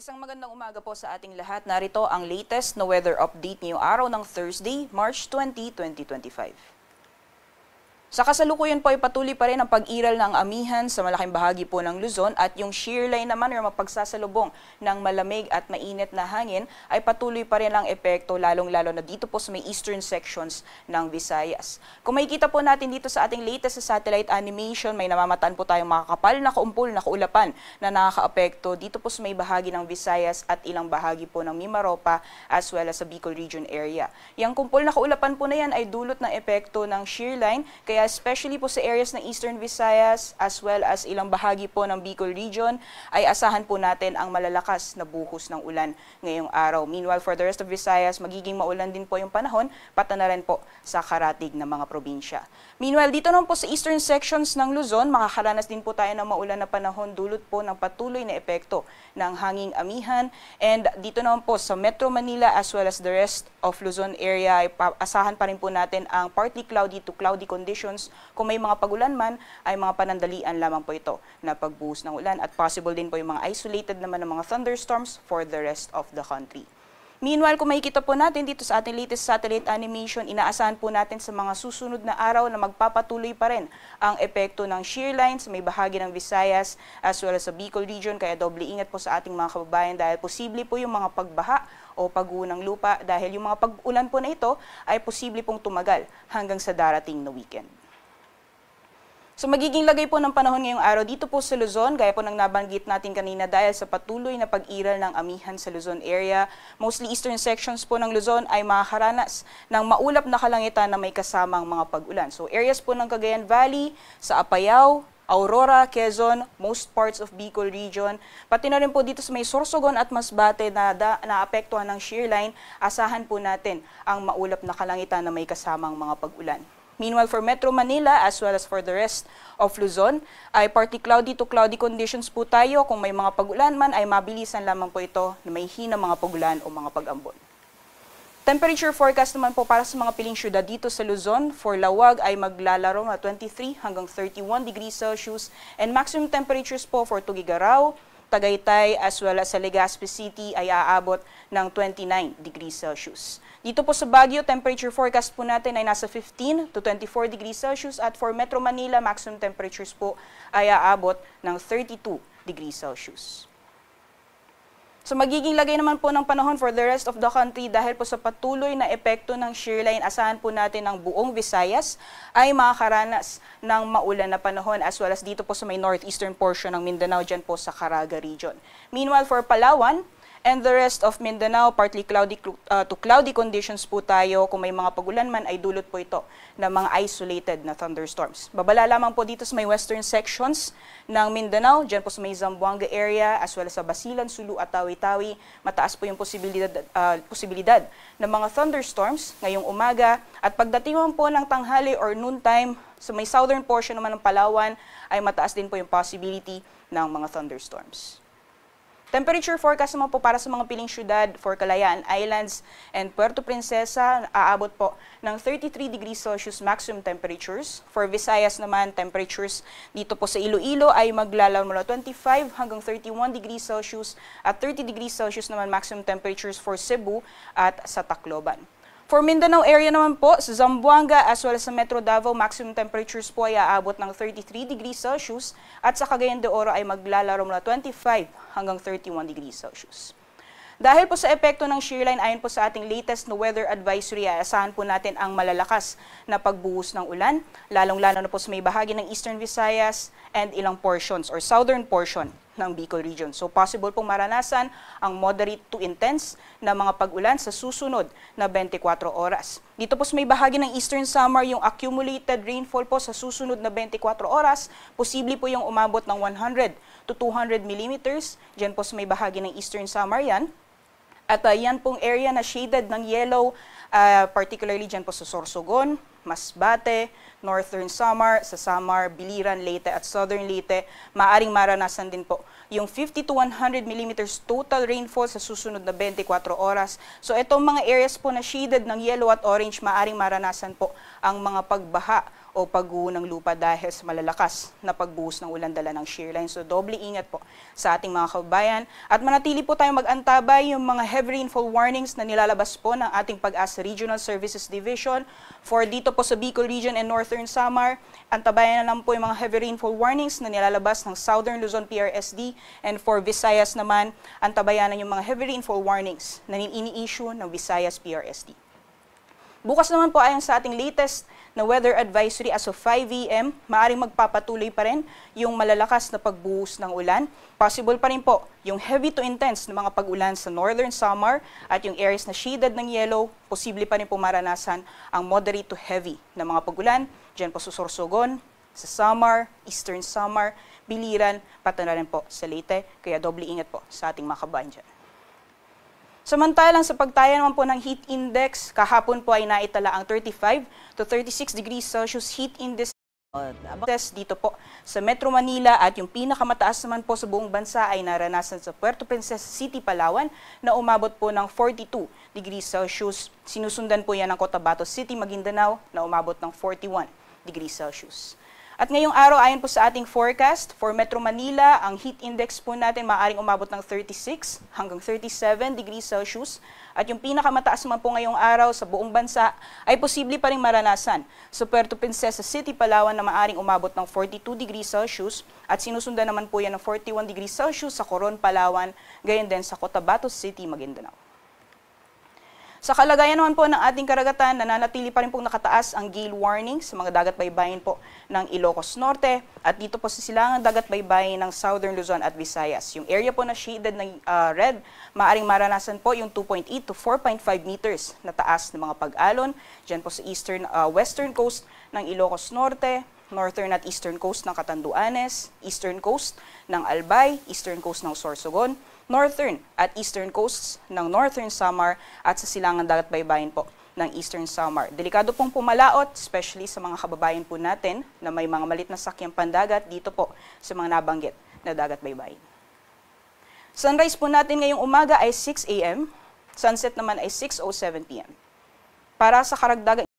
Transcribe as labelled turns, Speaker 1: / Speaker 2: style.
Speaker 1: Isang magandang umaga po sa ating lahat. Narito ang latest na weather update ngayong araw ng Thursday, March 20, 2025. Sa kasalukuyan po ay patuloy pa rin ang pag-iral ng amihan sa malaking bahagi po ng Luzon at yung shear line naman o mapagsasalubong ng malamig at mainit na hangin ay patuloy pa rin ang epekto lalong-lalo na dito po sa may eastern sections ng Visayas. Kung makikita po natin dito sa ating latest sa satellite animation, may namamataan po tayong makakapal na kaumpol na kaulapan na nakakaapekto dito po sa may bahagi ng Visayas at ilang bahagi po ng Mimaropa as well as sa Bicol region area. Yang kumpol na kaulapan po na yan ay dulot ng epekto ng shear line, kaya especially po sa areas ng Eastern Visayas as well as ilang bahagi po ng Bicol region ay asahan po natin ang malalakas na buhos ng ulan ngayong araw. Meanwhile, for the rest of Visayas, magiging maulan din po yung panahon, pati na rin po sa karatig ng mga probinsya. Meanwhile, dito naman po sa eastern sections ng Luzon, makakaranas din po tayo ng maulan na panahon dulot po ng patuloy na epekto ng hanging amihan. And dito naman po sa Metro Manila as well as the rest of Luzon area, ay asahan pa rin po natin ang partly cloudy to cloudy conditions. Kung may mga pagulan man, ay mga panandalian lamang po ito na pagbuhos ng ulan at possible din po yung mga isolated naman ng mga thunderstorms for the rest of the country. Meanwhile, kung makikita po natin dito sa ating latest satellite animation, inaasahan po natin sa mga susunod na araw na magpapatuloy pa rin ang epekto ng shear line sa may bahagi ng Visayas as well as sa Bicol region. Kaya doble ingat po sa ating mga kababayan dahil posible po yung mga pagbaha o pagguho ng lupa dahil yung mga pag-ulan po na ito ay posible pong tumagal hanggang sa darating na weekend. So magiging lagay po ng panahon ngayong araw dito po sa Luzon, gaya po ng nabanggit natin kanina dahil sa patuloy na pag-iral ng amihan sa Luzon area. Mostly eastern sections po ng Luzon ay makakaranas ng maulap na kalangitan na may kasamang mga pag-ulan. So areas po ng Cagayan Valley, sa Apayao, Aurora, Quezon, most parts of Bicol region, pati na rin po dito sa may Sorsogon at Masbate na naapektuhan ng shear line, asahan po natin ang maulap na kalangitan na may kasamang mga pag-ulan. Meanwhile, for Metro Manila as well as for the rest of Luzon, ay partly cloudy to cloudy conditions po tayo. Kung may mga pag-ulan man, ay mabilisan lamang po ito na may hina mga pag-ulan o mga pag-ambon. Temperature forecast naman po para sa mga piling syudad dito sa Luzon. For Lawag ay maglalaro na 23 hanggang 31 degrees Celsius and maximum temperatures po for Tugigaraw, Tagaytay as well as sa Legazpi City ay aabot ng 29 degrees Celsius. Dito po sa Baguio, temperature forecast po natin ay nasa 15 to 24 degrees Celsius at for Metro Manila, maximum temperatures po ay aabot ng 32 degrees Celsius. So magiging lagay naman po ng panahon for the rest of the country dahil po sa patuloy na epekto ng shear line, asahan po natin ng buong Visayas ay makakaranas ng maulan na panahon as well as dito po sa may northeastern portion ng Mindanao, dyan po sa Caraga region. Meanwhile, for Palawan and the rest of Mindanao, partly cloudy to cloudy conditions po tayo. Kung may mga pagulan man ay dulot po ito ng mga isolated na thunderstorms. Babala lamang po dito sa may western sections ng Mindanao, dyan po sa may Zamboanga area as well as sa Basilan, Sulu at Tawi-Tawi. Mataas po yung posibilidad ng mga thunderstorms ngayong umaga at pagdating po ng tanghali or noontime sa may southern portion naman ng Palawan ay mataas din po yung possibility ng mga thunderstorms. Temperature forecast naman po para sa mga piling syudad for Kalayaan Islands and Puerto Princesa, aabot po ng 33 degrees Celsius maximum temperatures. For Visayas naman, temperatures dito po sa Iloilo ay maglalaro mula 25 hanggang 31 degrees Celsius at 30 degrees Celsius naman maximum temperatures for Cebu at sa Tacloban. For Mindanao area naman po, sa Zamboanga as well as sa Metro Davao, maximum temperatures po ay aabot ng 33 degrees Celsius at sa Cagayan de Oro ay maglalaro mula 25 hanggang 31 degrees Celsius. Dahil po sa epekto ng shear line, ayon po sa ating latest na weather advisory, asahan po natin ang malalakas na pagbuhos ng ulan, lalong-lalo na po sa may bahagi ng Eastern Visayas and ilang portions or southern portion ng Bicol region. So possible pong maranasan ang moderate to intense na mga pag-ulan sa susunod na 24 oras. Dito po sa may bahagi ng Eastern Samar, yung accumulated rainfall po sa susunod na 24 oras, posible po yung umabot ng 100 to 200 millimeters. Diyan po sa may bahagi ng Eastern Samar yan. At yan pong area na shaded ng yellow, particularly dyan po sa Sorsogon, Masbate, Northern Samar, sa Samar, Biliran, Leyte at Southern Leyte, maaring maranasan din po yung 50 to 100 millimeters total rainfall sa susunod na 24 oras. So itong mga areas po na shaded ng yellow at orange, maaring maranasan po ang mga pagbaha o pagguho ng lupa dahil sa malalakas na pagbuhos ng ulan dala ng shear line. So doble ingat po sa ating mga kababayan at manatili po tayong mag-antabay yung mga heavy rainfall warnings na nilalabas po ng ating Pag-asa Regional Services Division for dito po sa Bicol Region and Northern Samar. Antabayan na lang po yung mga heavy rainfall warnings na nilalabas ng Southern Luzon PRSD, and for Visayas naman, antabayan na yung mga heavy rainfall warnings na ini-issue ng Visayas PRSD. Bukas naman po ayon sa ating latest na weather advisory as of 5 a.m., maaaring magpapatuloy pa rin yung malalakas na pagbuhos ng ulan. Possible pa rin po yung heavy to intense na mga pag-ulan sa Northern Samar at yung areas na shaded ng yellow, posible pa rin po maranasan ang moderate to heavy na mga pag-ulan. Diyan po sa Sorsogon, sa Samar, Eastern Samar, Biliran, pati na rin po sa Leyte. Kaya doble ingat po sa ating mga kabayan dyan. Samantalang sa pagtaya naman po ng heat index, kahapon po ay naitala ang 35 to 36 degrees Celsius heat index dito po sa Metro Manila at yung pinakamataas naman po sa buong bansa ay naranasan sa Puerto Princesa City, Palawan na umabot po ng 42 degrees Celsius. Sinusundan po yan ng Cotabato City, Maguindanao na umabot ng 41 degrees Celsius. At ngayong araw, ayon po sa ating forecast, for Metro Manila, ang heat index po natin maaaring umabot ng 36 hanggang 37 degrees Celsius. At yung pinakamataas naman po ngayong araw sa buong bansa ay posible pa rin maranasan sa Puerto Princesa City, Palawan na maaaring umabot ng 42 degrees Celsius. At sinusundan naman po yan ng 41 degrees Celsius sa Coron, Palawan, gayon din sa Cotabato City, Maguindanao. Sa kalagayan naman po ng ating karagatan, nananatili pa rin pong nakataas ang gale warning sa mga dagat baybayin po ng Ilocos Norte at dito po sa silangang dagat baybayin ng Southern Luzon at Visayas. Yung area po na shaded ng red, maaring maranasan po yung 2.8 to 4.5 meters na taas ng mga pag-alon. Diyan po sa western coast ng Ilocos Norte, northern at eastern coast ng Catanduanes, eastern coast ng Albay, eastern coast ng Sorsogon, northern at eastern coasts ng Northern Samar at sa silangang dagat baybayin po ng Eastern Samar. Delikado pong pumalaot, especially sa mga kababayan po natin na may mga malit na sakyang pandagat dito po sa mga nabanggit na dagat baybayin. Sunrise po natin ngayong umaga ay 6 a.m., sunset naman ay 6:07 p.m. Para sa karagdagan